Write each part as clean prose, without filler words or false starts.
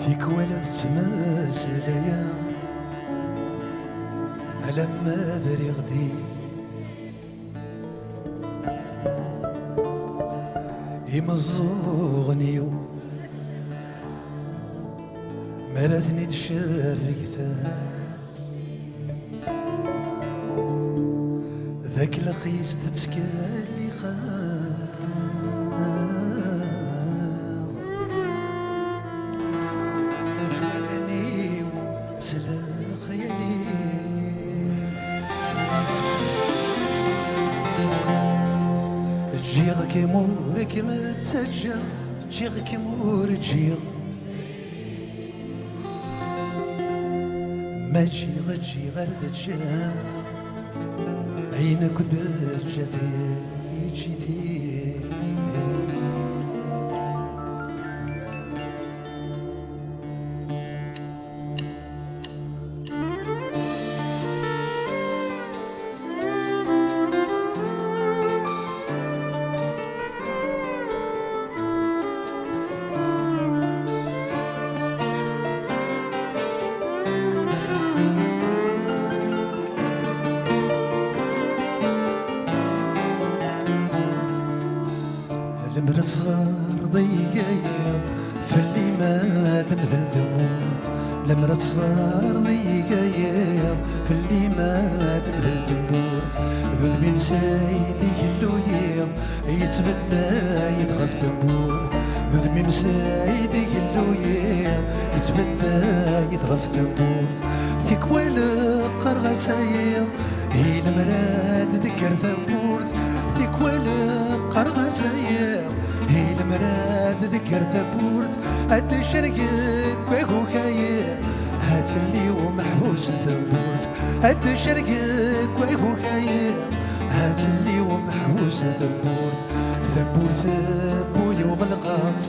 فيك ولد تمازليا على ما بري غدي يمزوغنيو مرثني تشاركتا ذاك الخيس تتكالي خاني وسلا خيالي جيغ كيمورك ما تسجى جيغ كيمور جيغ ما جي غير دجا عينك دجتي جيتي المرصار ضيقايا في اللي ما تبذل تموت المرصار ضيقايا في اللي ما تبذل تموت ذنبي مسايدي كلويا يتبدى يدغى في ثبور ذنبي مسايدي كلويا يتبدى يدغى في ثبور فيك ولا قرغسايا هي المراد ذكر ثبور فيك ولا قرغسايا هي المراد ذكر ثبورت هاد شرقت باكو كايا هات اللي ومحبوس ثبورت هاد شرقت باكو كايا هات اللي ومحبوس ثبورت ثبولي وغلقات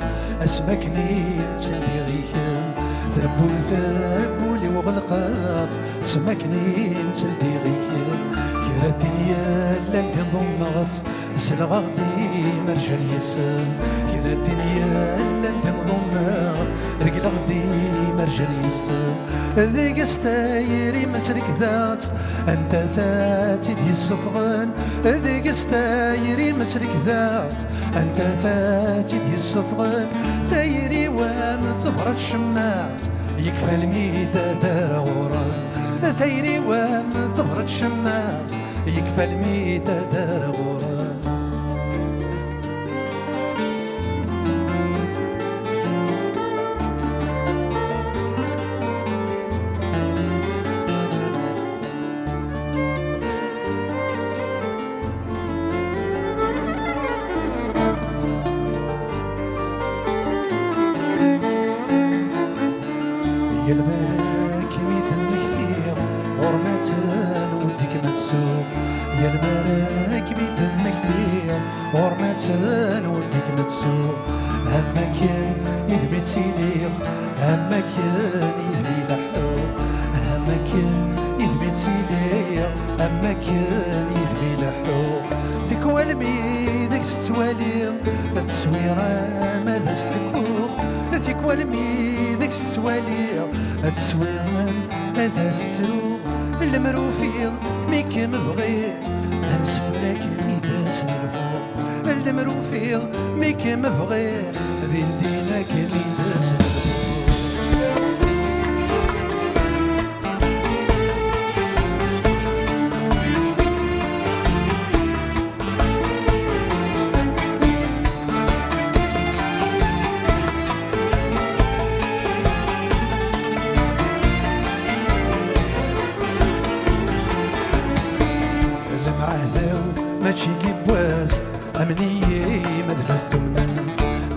اسمكني تلدي غيكام ثبولي وغلقات اسمكني تلدي غيكام كرا الدنيا لانت انضمت سلغ غدي مرجان يسام كرا الدنيا لانت انضمت رجل غدي مرجان يسام ذيك استايري مسرك ذات انت ذاتي دي الصفغان ذيك استايري مسرك ذات انت ذاتي دي الصفغان ثايري وام ثمرة الشماس يكفى الميدة دار غوران ثايري وام ثمرة الشماس يكفى الميدة دار غوران يلماك ميدن كثير غرمتان وديك ما تسوق يلماك ميدن كثير غرمتان وديك ما تسوق هما كان يذبي تيليق هما كان يذبي لحوق هما كان يذبي تيليق هما كان يذبي لحوق فيك والمي ذيك السوالي التصويرة ماذا سحكوق فيك والمي ذيك السوالي التصويران هذا سترو المروفي ميك مبغي امس فلاك ميداس الفوق المروفي ميك مبغي ذي دينك ميداس ماشي كيبواز امنية مذبة ثمنان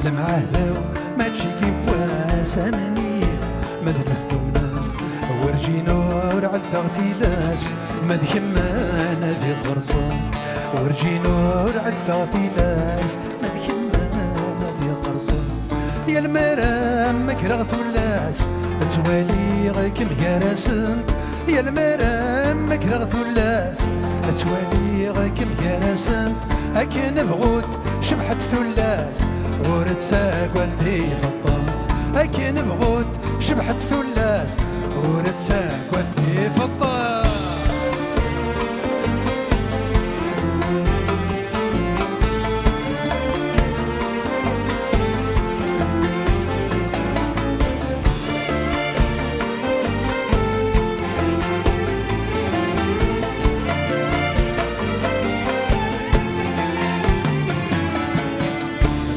لمعاه ذاو ماشي كيبواز امنية مذبة ثمنان ورجي نور عدا غثيلاس مذ كمان ذي غرصان ورجي نور عدا غثيلاس مذ كمان ذي غرصان يا المرام مكرغ ثلاس توالي غيك مهارسن يا المرام مكرغ ثلاس توالي غيك مهارسن أكن بغوت شبحت ثلاس ورد ساق ودي فطات أكي نبغوت شبحت ثلاث ونتساك ودي في الطاس.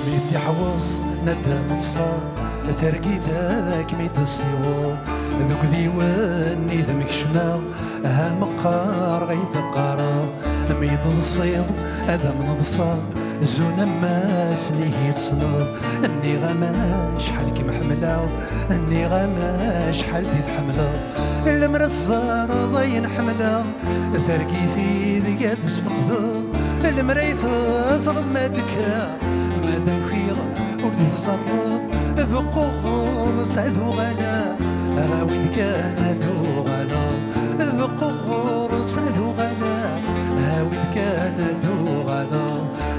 ميت يحوص ندم تصار ثرقي ذاك ميت السيوط ذوك ديواني ذمك شماو ها مقار غيد قرار ميت الصيد هذا من الصار زونا ما سنيه تصنر اني غما شحال كي محملاو اني غما شحال دي تحملو المرا الزار ضين حملا ثرقي ذي قد تسفقذو المريت صغد ما دكا ما دوخيغ وبدي تصرف بقوه سعدو غلا راويد كان دو غلا بقوه سعدو غلا راويد كان دو غلا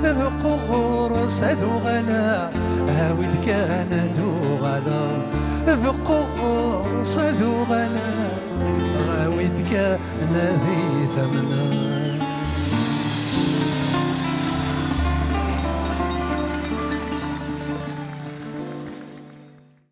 بقوه سعدو غلا راويد كان دو غلا بقوه سعدو غلا راويد كان ذي ثمنا.